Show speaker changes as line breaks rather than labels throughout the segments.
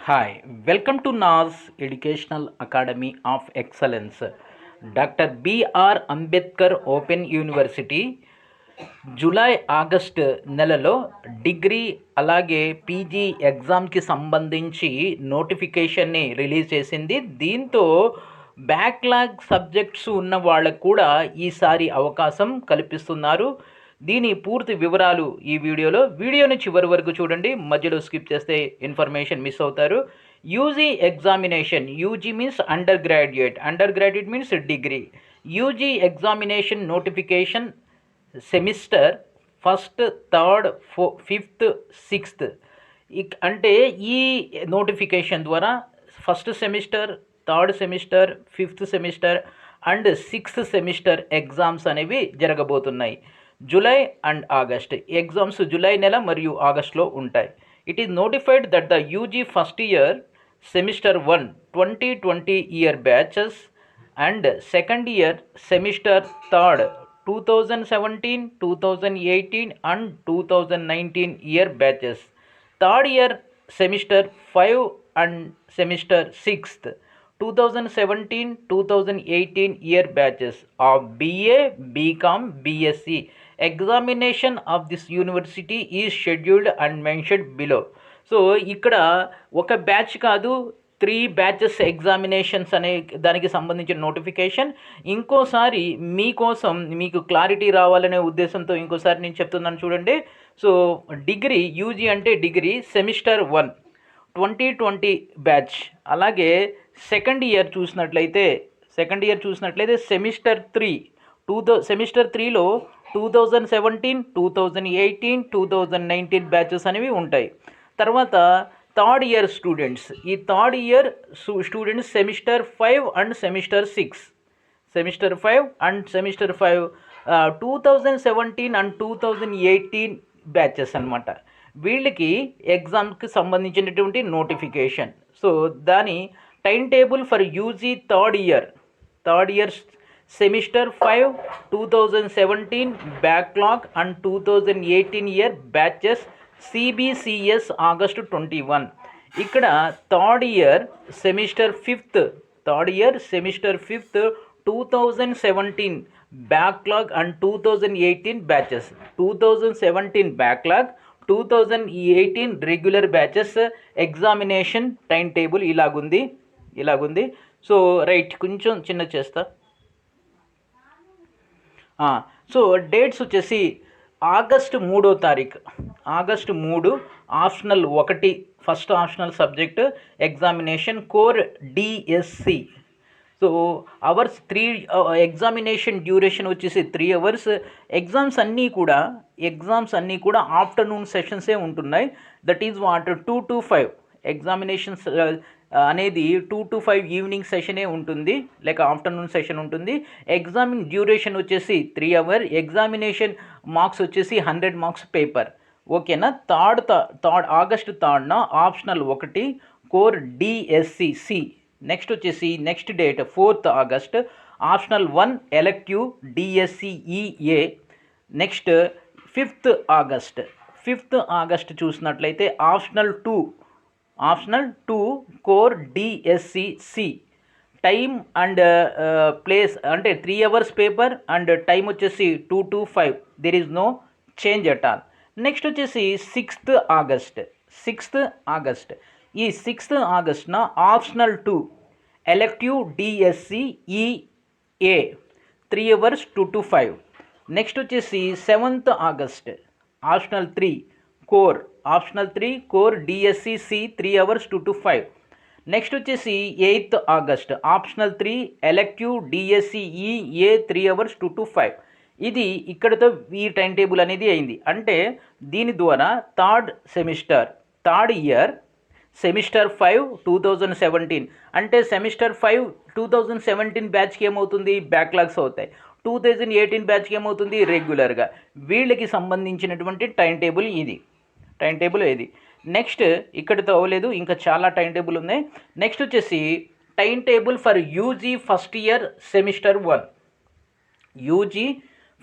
Hi, welcome to NAS Educational Academy of Excellence. Doctor BR Ambedkar open university July August నెలలో degree అలాగే PG ఎగ్జామ్కి సంబంధించి నోటిఫికేషన్ని release చేసింది. దీంతో బ్యాక్లాగ్ సబ్జెక్ట్స్ ఉన్న వాళ్ళకు కూడా ఈసారి అవకాశం కల్పిస్తున్నారు. దీని పూర్తి వివరాలు ఈ వీడియోని చివరి వరకు చూడండి. మధ్యలో స్కిప్ చేస్తే ఇన్ఫర్మేషన్ మిస్ అవుతారు. UG examination, UG means under graduate means degree. UG examination notification semester first, third, fifth, sixth అంటే ఈ నోటిఫికేషన్ ద్వారా first semester, third semester, fifth semester and sixth semester exams అనేవి జరగబోతున్నాయి. July and August exams July నెల మరియు ఆగస్ట్లో ఉంటాయి. It is notified that the UG first year semester 1 2020 year batches and second year semester third 2017, 2018 and 2019 year batches. Third year semester 5 and semester 6th 2017, 2018 year batches of BA, BCom, BSc. Examination of this university is scheduled and mentioned below. So ఇక్కడ ఒక batch కాదు, 3 batches examinations అనే దానికి సంబంధించిన notification. ఇంకోసారి మీకోసం మీకు clarity రావాలనే ఉద్దేశంతో ఇంకోసారి నేను చెప్తున్నాను చూడండి. సో డిగ్రీ, యూజీ అంటే డిగ్రీ సెమిస్టర్ 1 2020 బ్యాచ్. అలాగే సెకండ్ ఇయర్ చూసినట్లయితే సెమిస్టర్ 3 సెమిస్టర్ 3లో 2017, 2018, 2019 బ్యాచెస్ అనేవి ఉంటాయి. తర్వాత థర్డ్ ఇయర్ స్టూడెంట్స్, ఈ third year students semester 5 and semester 6, semester 5 and semester 5 2017 and 2018 batches అనమాట. వీళ్ళకి ఎగ్జామ్కి సంబంధించినటువంటి నోటిఫికేషన్. సో దాని time table for UG third year semester 5 2017 backlog and 2018 year batches CBCS August 21. ఇక్కడ third year semester 5th 2017 backlog and 2018 batches, 2017 backlog, 2018 regular batches examination time table ఇలాగుంది. So right, కొంచెం చిన్న చేస్తా. సో డేట్స్ వచ్చేసి August 3వ తారీఖు, August 3 optional 1 first optional subject examination core DSC. So hours 3, examination duration వచ్చేసి 3 hours. Exams అన్నీ కూడా ఆఫ్టర్నూన్ సెషన్సే ఉంటున్నాయి. That is what 2 to 5 examinations అనేది 2 to 5 ఈవినింగ్ సెషనే ఉంటుంది, లేక ఆఫ్టర్నూన్ సెషన్ ఉంటుంది. ఎగ్జామిన్ డ్యూరేషన్ వచ్చేసి 3 hours. ఎగ్జామినేషన్ మార్క్స్ వచ్చేసి 100 marks పేపర్. ఓకేనా. ఆగస్టు 3న ఆప్షనల్ 1 కోర్ డిఎస్సి. నెక్స్ట్ వచ్చేసి next date 4th August optional 1 elective DSCEA. Next 5th August చూసినట్లయితే optional 2 core DSCC. Time and place అంటే 3 hours పేపర్ అండ్ టైం వచ్చేసి 2 to 5. There is no change at all. Next వచ్చేసి 6th August. ఈ 6th ఆగస్ట్న optional 2 elective DSCEA 3 hours 2 to 5. Next వచ్చేసి 7th August optional 3 core DSCC 3 hours 2 to 5. Next వచ్చేసి 8th August optional 3 elective DSCEA 3 hours 2 to 5. ఇది ఇక్కడతో ఈ time table అనేది అయింది. అంటే దీని ద్వారా థర్డ్ ఇయర్ సెమిస్టర్ 5 2017 అంటే సెమిస్టర్ 5 2017 బ్యాచ్కి ఏమవుతుంది, బ్యాక్లాగ్స్ అవుతాయి. 2018 బ్యాచ్కి ఏమవుతుంది, రెగ్యులర్గా. వీళ్ళకి సంబంధించినటువంటి టైం టేబుల్ ఇది. నెక్స్ట్ ఇక్కడితో అవ్వలేదు, ఇంకా చాలా టైం టేబుల్ ఉన్నాయి. నెక్స్ట్ వచ్చేసి time table for UG first year semester 1. UG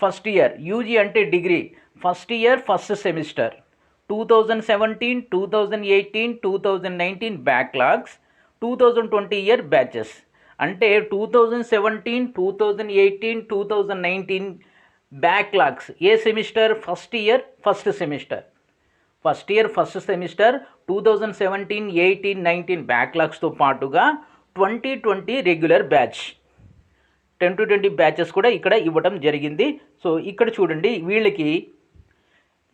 first year, UG అంటే degree, first year first semester 2017, 2018, 2019 backlogs, 2020 year batches. అంటే 2017, 2018, 2019 బ్యాక్లాగ్స్ ఏ semester? First year first semester. 2017, 18, 19 బ్యాక్లాగ్స్తో పాటుగా 2020 రెగ్యులర్ బ్యాచ్ 10 to 20 బ్యాచెస్ కూడా ఇక్కడ ఇవ్వడం జరిగింది. సో ఇక్కడ చూడండి, వీళ్ళకి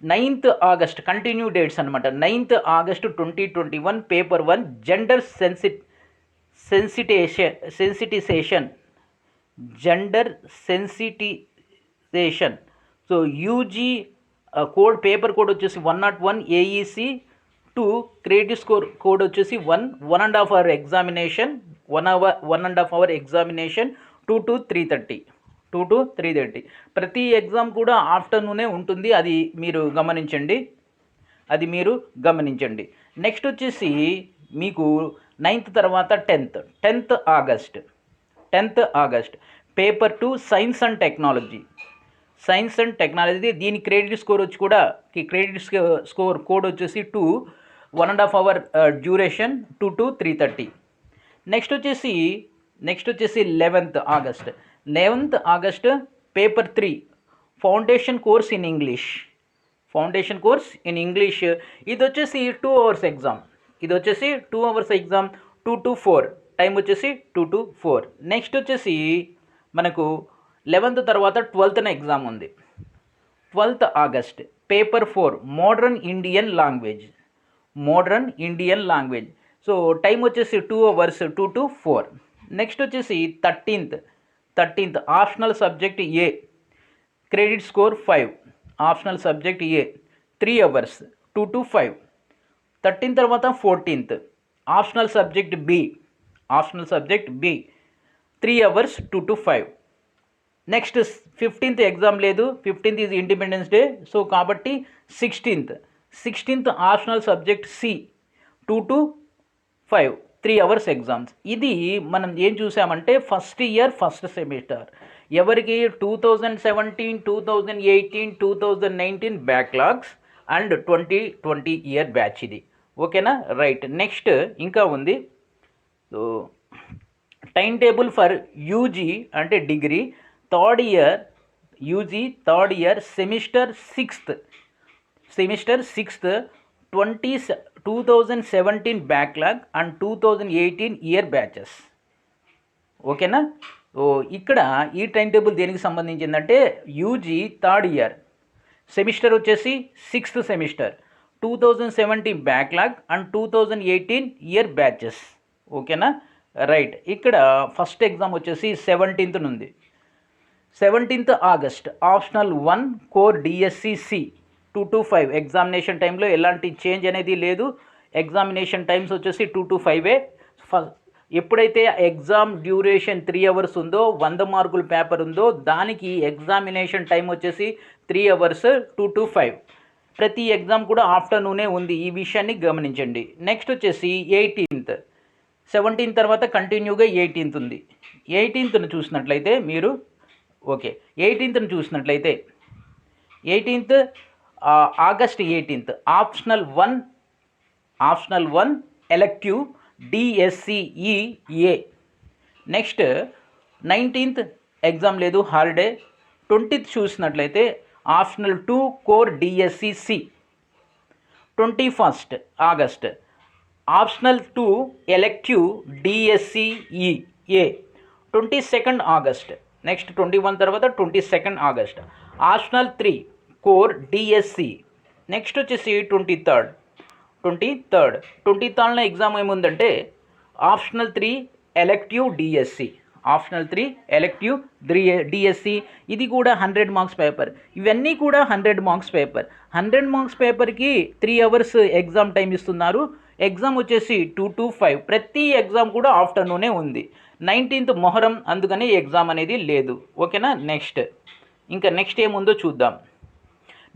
9th ఆగస్ట్ కంటిన్యూ డేట్స్ అనమాట. 9th August 2021 paper 1 gender sensitization. So UG code, paper code వచ్చేసి 101, ఏఈసి 2, క్రెడిట్ స్కోర్ కోడ్ వచ్చేసి 1.5 hour examination, 1.5 hour examination, 2 to 3:30. ప్రతి ఎగ్జామ్ కూడా ఆఫ్టర్నూనే ఉంటుంది, అది మీరు గమనించండి. నెక్స్ట్ వచ్చేసి మీకు 9th తర్వాత 10th August paper 2 science and technology. దీని క్రెడిట్ స్కోర్ వచ్చి కూడా స్కోర్ కోడ్ వచ్చేసి 2, 1.5 hour డ్యూరేషన్, 2 to 3:30. నెక్స్ట్ వచ్చేసి 11th August paper 3 foundation course in English. ఇది వచ్చేసి 2 hours ఎగ్జామ్. 2 to 4, టైం వచ్చేసి 2 to 4. నెక్స్ట్ వచ్చేసి మనకు 11th తర్వాత 12th ఎగ్జామ్ ఉంది. 12th August paper 4 modern Indian language. So time వచ్చేసి 2 hours, 2 to 4. నెక్స్ట్ వచ్చేసి 13th optional subject A, credit score 5, optional subject A 3 hours, 2 to 5. 13 తర్వాత 14th optional subject B, 3 hours, 2 to 5. Next 15th exam లేదు, 15th is Independence Day. So కాబట్టి 16th optional subject C, 2 to 5, 3 hours exams. ఇది మనం ఏం చూసామంటే first year first semester ఎవరికి 2017, 2018, 2019 backlogs and 2020 year batch ఇది. ఓకేనా? రైట్. నెక్స్ట్ ఇంకా ఉంది. So time table for UG అంటే degree third year, semester 6th 2017 backlog and 2018 year batches. ఓకేనా? సో ఇక్కడ ఈ టైం టేబుల్ దేనికి సంబంధించిందంటే యూజీ థర్డ్ ఇయర్ సెమిస్టర్ వచ్చేసి 6th semester, 2017 backlog and 2018 year batches. ఓకేనా? రైట్. ఇక్కడ ఫస్ట్ ఎగ్జామ్ వచ్చేసి 17th ఉంది. 17th August optional 1 core DSC 2 to 5. Examination టైంలో ఎలాంటి చేంజ్ అనేది లేదు. ఎగ్జామినేషన్ టైమ్స్ వచ్చేసి 2 to 5. ఎప్పుడైతే ఎగ్జామ్ డ్యూరేషన్ 3 hours ఉందో, 100 మార్కుల పేపర్ ఉందో, దానికి ఎగ్జామినేషన్ టైం వచ్చేసి 3 hours, 2 to 5. ప్రతి ఎగ్జామ్ కూడా ఆఫ్టర్నూనే ఉంది, ఈ విషయాన్ని గమనించండి. నెక్స్ట్ వచ్చేసి 18th, 17 తర్వాత కంటిన్యూగా 18th ఉంది. 18th చూసినట్లయితే మీరు 18th August 18th optional 1 elective DSCEA. Next 19th exam లేదు, హాలిడే. 20th చూసినట్లయితే optional 2 core DSCC. 21st August optional 2 elective DSCEA. 22nd August next 21 తర్వాత 22nd August optional 3 core DSC. Next వచ్చేసి 23rd exam ఏముందంటే optional 3 elective DSC. ఇది కూడా 100 marks paper. ఇవన్నీ కూడా 100 marks paper. 100 marks పేపర్కి 3 hours ఎగ్జామ్ టైం ఇస్తున్నారు. ఎగ్జామ్ వచ్చేసి 2 to 5. ప్రతి ఎగ్జామ్ కూడా ఆఫ్టర్నూనే ఉంది. 19th మొహరం, అందుకని ఎగ్జామ్ అనేది లేదు. ఓకేనా? నెక్స్ట్ ఏముందో చూద్దాం.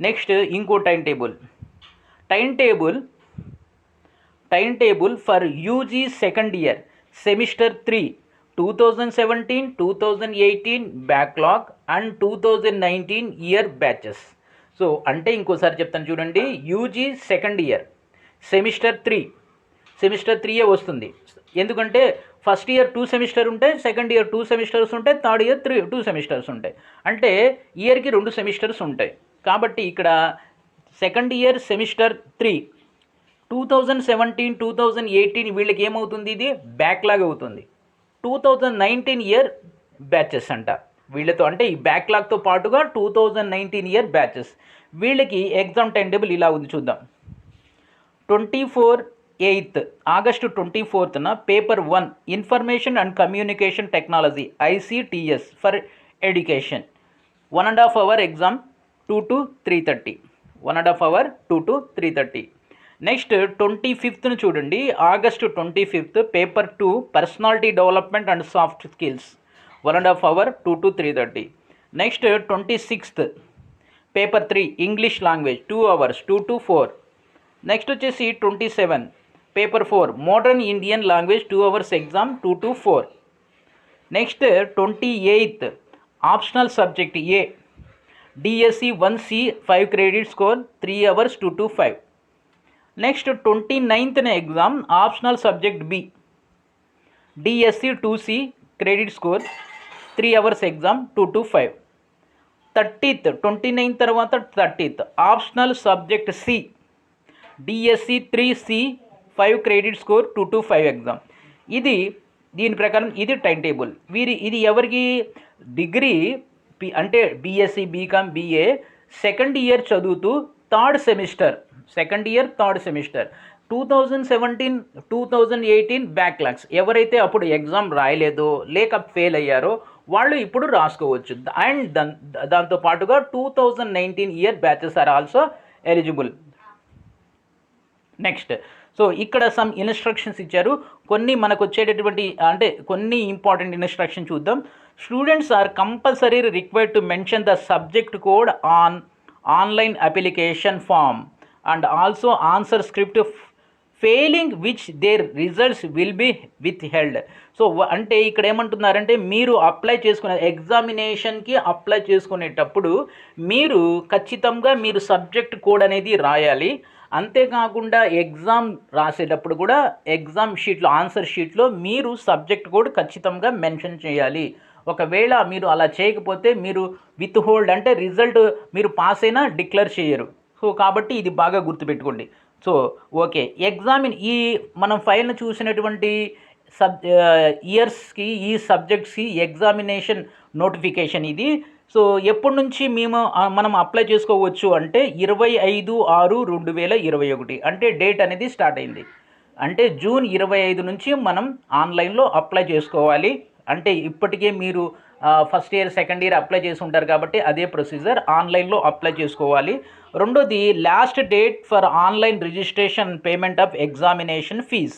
నెక్స్ట్ ఇంకో time table for UG second year semester 3 2017, 2018 backlog and 2019 year batches. So అంటే ఇంకోసారి చెప్తాను చూడండి, యూజీ సెకండ్ ఇయర్ సెమిస్టర్ 3 వస్తుంది. ఎందుకంటే ఫస్ట్ ఇయర్ 2 సెమిస్టర్ ఉంటాయి, సెకండ్ ఇయర్ 2 సెమిస్టర్స్ ఉంటాయి, థర్డ్ ఇయర్ 2 సెమిస్టర్స్ ఉంటాయి. అంటే ఇయర్కి 2 సెమిస్టర్స్ ఉంటాయి. కాబట్టి ఇక్కడ సెకండ్ ఇయర్ సెమిస్టర్ 3 2017-2018 వీళ్ళకి ఏమవుతుంది, ఇది బ్యాక్లాగ్ అవుతుంది. 2019 ఇయర్ బ్యాచెస్ అంట వీళ్ళతో, అంటే ఈ బ్యాక్లాగ్తో పాటుగా 2019 ఇయర్ బ్యాచెస్ వీళ్ళకి ఎగ్జామ్ టైం టేబుల్ ఇలా ఉంది చూద్దాం. 24 ఆగస్టు 24న paper 1 information and communication technology ICTS for education 1.5 hour exam 2 to 3:30, 1.5 hour 2 to 3:30. Next 25న చూడండి, August 25 paper 2 personality development and soft skills 1.5 hour 2 to 3:30. Next 26th paper 3 English language 2 hours 2 to 4. Next వచ్చేసి 27 paper 4 modern Indian language 2 hours exam 2 to 4. Next 28th optional subject A DSC 1C 5 credit score 3 hours 2 to 5. Next 29th exam optional subject B DSC 2C credit score 3 hours exam 2 to 5. 30th 29 తర్వాత 30th optional subject C DSC 3C 5 credit score 2 to 5 exam. దీని ప్రకారం ఇది time table. ఇది ఎవరికి, degree అంటే BSc BCom BA second year చదువుతూ third semester 2017-2018 backlogs ఎవరైతే అప్పుడు ఎగ్జామ్ రాయలేదో లేక ఫెయిల్ అయ్యారో వాళ్ళు ఇప్పుడు రాసుకోవచ్చు. అండ్ దాంతోపాటుగా 2019 year batches are also eligible. Next so ఇక్కడ సమ్ ఇన్స్ట్రక్షన్స్ ఇచ్చారు, కొన్ని మనకు వచ్చేటటువంటి అంటే కొన్ని ఇంపార్టెంట్ ఇన్స్ట్రక్షన్ చూద్దాం. Students are compulsory required to mention the subject code on online application form and also answer script, failing which their results will be withheld. So అంటే ఇక్కడ ఏమంటున్నారంటే మీరు అప్లై చేసుకునే ఎగ్జామినేషన్కి అప్లై చేసుకునేటప్పుడు మీరు ఖచ్చితంగా మీరు సబ్జెక్ట్ కోడ్ అనేది రాయాలి. అంతేకాకుండా ఎగ్జామ్ రాసేటప్పుడు కూడా ఎగ్జామ్ షీట్లో ఆన్సర్ షీట్లో మీరు సబ్జెక్ట్ కోడ్ ఖచ్చితంగా మెన్షన్ చేయాలి. ఒకవేళ మీరు అలా చేయకపోతే మీరు విత్ హోల్డ్ అంటే రిజల్ట్ మీరు పాస్ అయినా డిక్లేర్ చేయరు. సో కాబట్టి ఇది బాగా గుర్తుపెట్టుకోండి. సో ఓకే, ఈ మనం ఫైల్ను చూసినటువంటి ఇయర్స్కి ఈ సబ్జెక్ట్స్కి ఎగ్జామినేషన్ నోటిఫికేషన్ ఇది. సో ఎప్పటి నుంచి మనం అప్లై చేసుకోవచ్చు అంటే 25/6/2021 అంటే డేట్ అనేది స్టార్ట్ అయింది. అంటే జూన్ 25 నుంచి మనం ఆన్లైన్లో అప్లై చేసుకోవాలి. అంటే ఇప్పటికే మీరు first year second year apply చేసి ఉంటారు కాబట్టి అదే ప్రొసీజర్, ఆన్లైన్లో అప్లై చేసుకోవాలి. రెండోది last date for online registration payment of examination fees.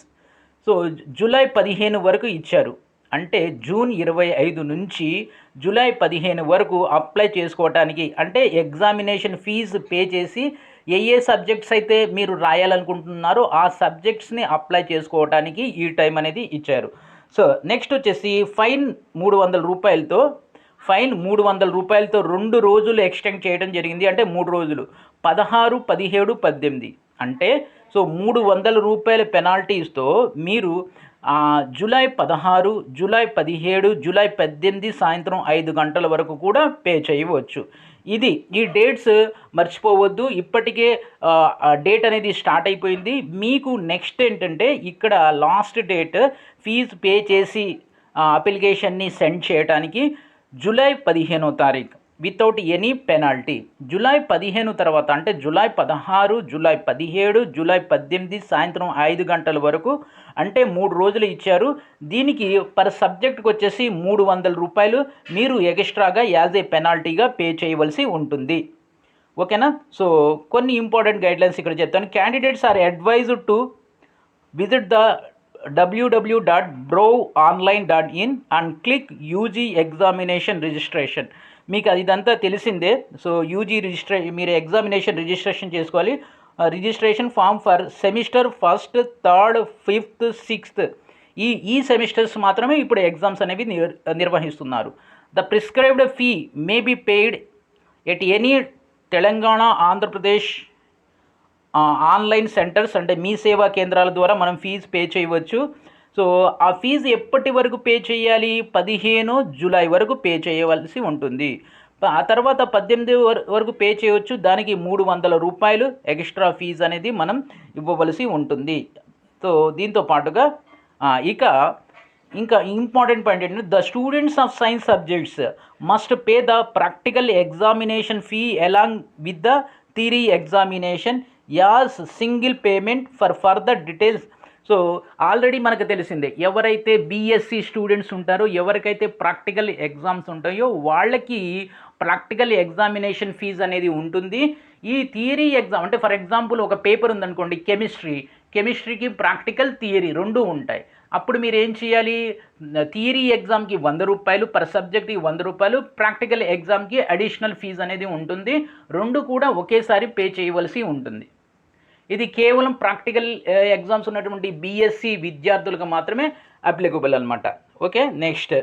So July 15 వరకు ఇచ్చారు. అంటే జూన్ 25 నుంచి జూలై 15 వరకు అప్లై చేసుకోవడానికి, అంటే ఎగ్జామినేషన్ ఫీజు పే చేసి ఏ సబ్జెక్ట్స్ అయితే మీరు రాయాలనుకుంటున్నారో ఆ సబ్జెక్ట్స్ని అప్లై చేసుకోవడానికి ఈ టైం అనేది ఇచ్చారు. సో నెక్స్ట్ వచ్చేసి ఫైన్ 300 రూపాయలతో 2 రోజులు ఎక్స్టెండ్ చేయడం జరిగింది. అంటే 3 రోజులు 16, 17, 18 అంటే సో 300 రూపాయల పెనాల్టీస్తో మీరు జూలై 16, జూలై 17, జూలై 18 సాయంత్రం 5 గంటల వరకు కూడా పే చేయవచ్చు. ఈ డేట్స్ మర్చిపోవద్దు. ఇప్పటికే డేట్ అనేది స్టార్ట్ అయిపోయింది. మీకు నెక్స్ట్ ఏంటంటే ఇక్కడ లాస్ట్ డేట్ ఫీజు పే చేసి అప్లికేషన్ని సెండ్ చేయడానికి జూలై 15వ తారీఖు వితౌట్ ఎనీ పెనాల్టీ. జూలై 15 తర్వాత అంటే జూలై 16, జూలై 17, జూలై 18 సాయంత్రం 5 గంటల వరకు అంటే 3 రోజులు ఇచ్చారు. దీనికి పర్ సబ్జెక్ట్కి వచ్చేసి 300 రూపాయలు మీరు ఎక్స్ట్రాగా యాజ్ ఏ పెనాల్టీగా పే చేయవలసి ఉంటుంది. ఓకేనా? సో కొన్ని ఇంపార్టెంట్ గైడ్లైన్స్ ఇక్కడ చెప్తాను. Candidates are advised to visit the www.brownline.in and click UG examination registration. మీకు ఇదంతా తెలిసిందే. సో మీరు ఎగ్జామినేషన్ రిజిస్ట్రేషన్ చేసుకోవాలి. Registration form for semester 1st, 3rd, 5th, 6th ఈ సెమిస్టర్స్ మాత్రమే ఇప్పుడు ఎగ్జామ్స్ అనేవి నిర్వహిస్తున్నారు. The prescribed fee may be paid at any Telangana Andhra Pradesh online centres అంటే మీ సేవా కేంద్రాల ద్వారా మనం ఫీజు పే చేయవచ్చు. సో ఆ ఫీజు ఎప్పటి వరకు పే చేయాలి? 15 జూలై వరకు పే చేయవలసి ఉంటుంది. ఆ తర్వాత 18 వరకు పే చేయవచ్చు. దానికి ₹300 ఎక్స్ట్రా ఫీజు అనేది మనం ఇవ్వవలసి ఉంటుంది. సో దీంతో పాటుగా ఇంకా ఇంపార్టెంట్ పాయింట్ ఏంటంటే the students of science subjects must pay the practical examination fee along with the theory examination as single payment for further details. So already మనకు తెలిసిందే, ఎవరైతే బీఎస్సీ స్టూడెంట్స్ ఉంటారో, ఎవరికైతే ప్రాక్టికల్ ఎగ్జామ్స్ ఉంటాయో వాళ్ళకి ప్రాక్టికల్ ఎగ్జామినేషన్ ఫీజు అనేది ఉంటుంది. ఈ థియరీ ఎగ్జామ్ అంటే ఫర్ ఎగ్జాంపుల్ ఒక పేపర్ ఉందనుకోండి, కెమిస్ట్రీకి ప్రాక్టికల్ థియరీ రెండు ఉంటాయి. అప్పుడు మీరు ఏం చేయాలి? థియరీ ఎగ్జామ్కి ₹100 పర్ సబ్జెక్ట్కి ₹100, ప్రాక్టికల్ ఎగ్జామ్కి అడిషనల్ ఫీజు అనేది ఉంటుంది. రెండు కూడా ఒకేసారి పే చేయవలసి ఉంటుంది. ఇది కేవలం ప్రాక్టికల్ ఎగ్జామ్స్ ఉన్నటువంటి బీఎస్సీ విద్యార్థులకు మాత్రమే అప్లికబుల్ అనమాట. ఓకే, నెక్స్ట్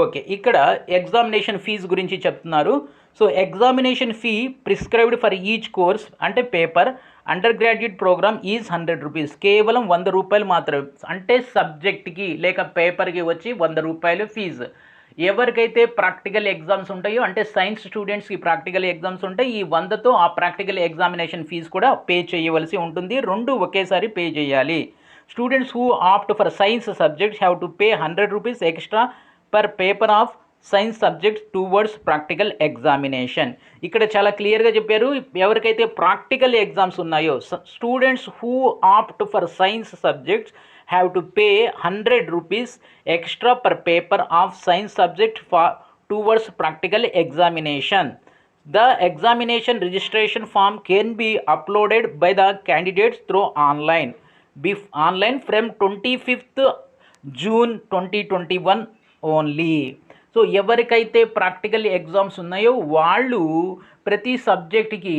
ఓకే, ఇక్కడ ఎగ్జామినేషన్ ఫీజు గురించి చెప్తున్నారు. So examination fee prescribed for each course అంటే paper undergraduate program is ₹100, కేవలం ₹100 మాత్రమే. అంటే సబ్జెక్ట్కి లేక పేపర్కి వచ్చి ₹100 ఫీజు. ఎవరికైతే ప్రాక్టికల్ ఎగ్జామ్స్ ఉంటాయో అంటే సైన్స్ స్టూడెంట్స్కి ప్రాక్టికల్ ఎగ్జామ్స్ ఉంటాయి, ఈ 100తో ఆ ప్రాక్టికల్ ఎగ్జామినేషన్ ఫీజు కూడా పే చేయవలసి ఉంటుంది. రెండు ఒకేసారి పే చేయాలి. Students who opt for science subjects have to pay ₹100 extra per paper of science subjects towards practical examination. ఇక్కడ చాలా క్లియర్గా చెప్పారు, ఎవరికైతే ప్రాక్టికల్ ఎగ్జామ్స్ ఉన్నాయో students who opt for science subjects have to pay ₹100 extra per paper of science subject towards practical examination. The examination registration form can be uploaded by the candidates through online from 25th June 2021 only. So ఎవరికైతే practical exams ఉన్నాయో వాళ్ళు ప్రతి సబ్జెక్ట్కి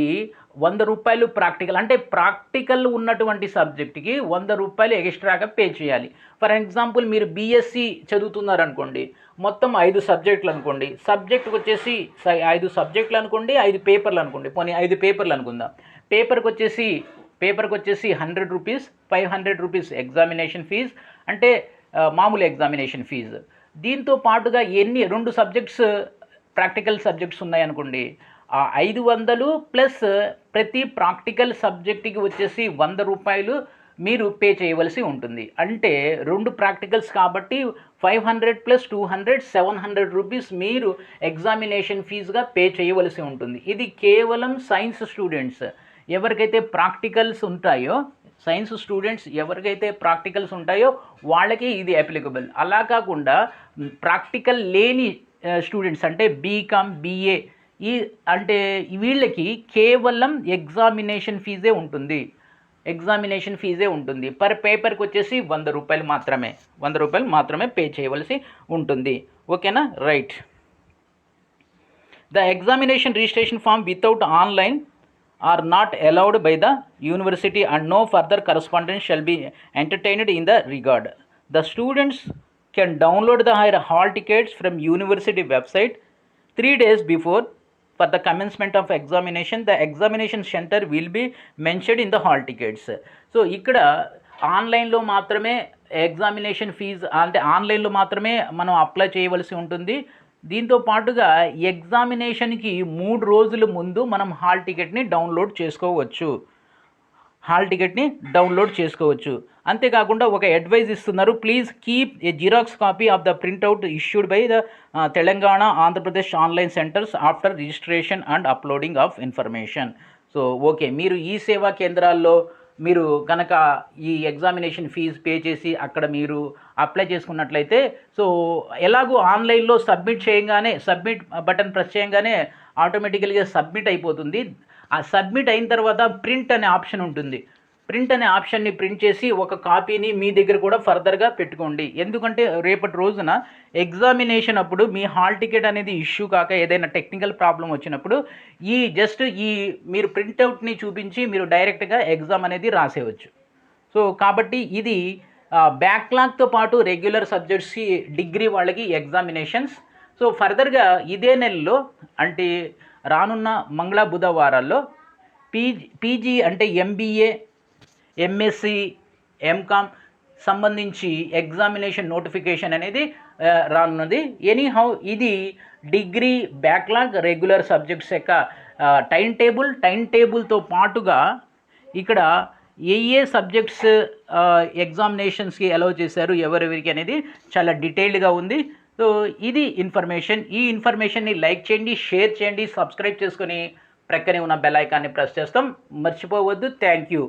₹100 practical అంటే practical ఉన్నటువంటి సబ్జెక్ట్కి ₹100 ఎక్స్ట్రాగా pay చేయాలి. ఫర్ ఎగ్జాంపుల్ మీరు బీఎస్సీ చదువుతున్నారనుకోండి, మొత్తం 5 సబ్జెక్టులు అనుకోండి, సబ్జెక్ట్కి వచ్చేసి 5 సబ్జెక్టులు అనుకోండి, 5 పేపర్లు అనుకోండి, పోనీ 5 పేపర్లు అనుకుందాం. పేపర్కి వచ్చేసి ₹100, ₹500 ఎగ్జామినేషన్ ఫీజు అంటే మామూలు ఎగ్జామినేషన్ ఫీజు. దీంతో పాటుగా 2 సబ్జెక్ట్స్ ప్రాక్టికల్ సబ్జెక్ట్స్ ఉన్నాయనుకోండి, ఆ 500 ప్లస్ ప్రతి ప్రాక్టికల్ సబ్జెక్ట్కి వచ్చేసి ₹100 మీరు పే చేయవలసి ఉంటుంది. అంటే 2 ప్రాక్టికల్స్ కాబట్టి 500 + 200 ₹700 మీరు ఎగ్జామినేషన్ ఫీజుగా పే చేయవలసి ఉంటుంది. ఇది కేవలం సైన్స్ స్టూడెంట్స్ ఎవరికైతే ప్రాక్టికల్స్ ఉంటాయో వాళ్ళకి ఇది అప్లికబుల్. అలా కాకుండా ప్రాక్టికల్ లేని స్టూడెంట్స్ అంటే బీకామ్, బీఏ అంటే వీళ్ళకి కేవలం ఎగ్జామినేషన్ ఫీజే ఉంటుంది. పర్ పేపర్కి వచ్చేసి ₹100 మాత్రమే పే చేయవలసి ఉంటుంది. ఓకేనా, right. The examination registration form without online are not allowed by the university and no further correspondence shall be entertained in the regard. The students can download the hall tickets from university website 3 days before for the commencement of examination. The examination center will be mentioned in the hall tickets. So ఇక్కడ ఆన్లైన్లో మాత్రమే examination fee అంటే ఆన్లైన్లో మాత్రమే మనం apply చేయవలసి ఉంటుంది. దీంతో పాటుగా ఎగ్జామినేషన్కి 3 రోజుల ముందు మనం హాల్ టికెట్ని డౌన్లోడ్ చేసుకోవచ్చు. అంతేకాకుండా ఒక అడ్వైజ్ ఇస్తున్నారు, please keep a xerox copy of the printout issued by the Telangana Andhra Pradesh online centres after registration and uploading of information. So okay, మీరు ఈ సేవా కేంద్రాల్లో మీరు కనుక ఈ ఎగ్జామినేషన్ ఫీజు పే చేసి అక్కడ మీరు అప్లై చేసుకున్నట్లయితే, సో ఎలాగో ఆన్లైన్లో సబ్మిట్ బటన్ ప్రెస్ చేయగానే ఆటోమేటికల్గా సబ్మిట్ అయిపోతుంది. ఆ సబ్మిట్ అయిన తర్వాత ప్రింట్ అనే ఆప్షన్ ఉంటుంది. ప్రింట్ అనే ఆప్షన్ని ప్రింట్ చేసి ఒక కాపీని మీ దగ్గర కూడా ఫర్దర్గా పెట్టుకోండి. ఎందుకంటే రేపటి రోజున ఎగ్జామినేషన్ అప్పుడు మీ హాల్ టికెట్ అనేది ఇష్యూ కాక ఏదైనా టెక్నికల్ ప్రాబ్లం వచ్చినప్పుడు ఈ మీరు ప్రింట్అవుట్ని చూపించి మీరు డైరెక్ట్గా ఎగ్జామ్ అనేది రాసేయవచ్చు. సో కాబట్టి ఇది బ్యాక్లాగ్తో పాటు రెగ్యులర్ సబ్జెక్ట్స్కి డిగ్రీ వాళ్ళకి ఎగ్జామినేషన్స్. సో ఫర్దర్గా ఇదే నెలలో అంటే రానున్న మంగళ బుధవారాల్లో పీజీ అంటే ఎంబీఏ, ఎంఎస్సి, ఎంకామ్ సంబంధించి ఎగ్జామినేషన్ నోటిఫికేషన్ అనేది రానున్నది. ఎనీహౌ ఇది డిగ్రీ బ్యాక్లాగ్ రెగ్యులర్ సబ్జెక్ట్స్ యొక్క టైం టేబుల్తో పాటుగా ఇక్కడ ఏ సబ్జెక్ట్స్ ఎగ్జామినేషన్స్కి అలౌ చేశారు, ఎవరెవరికి అనేది చాలా డీటెయిల్డ్గా ఉంది. సో ఇది ఇన్ఫర్మేషన్. ఈ ఇన్ఫర్మేషన్ని లైక్ చేయండి, షేర్ చేయండి, సబ్స్క్రైబ్ చేసుకొని ప్రక్కనే ఉన్న బెల్ ఐకాన్ని ప్రెస్ చేస్తాం. మర్చిపోవద్దు. Thank you.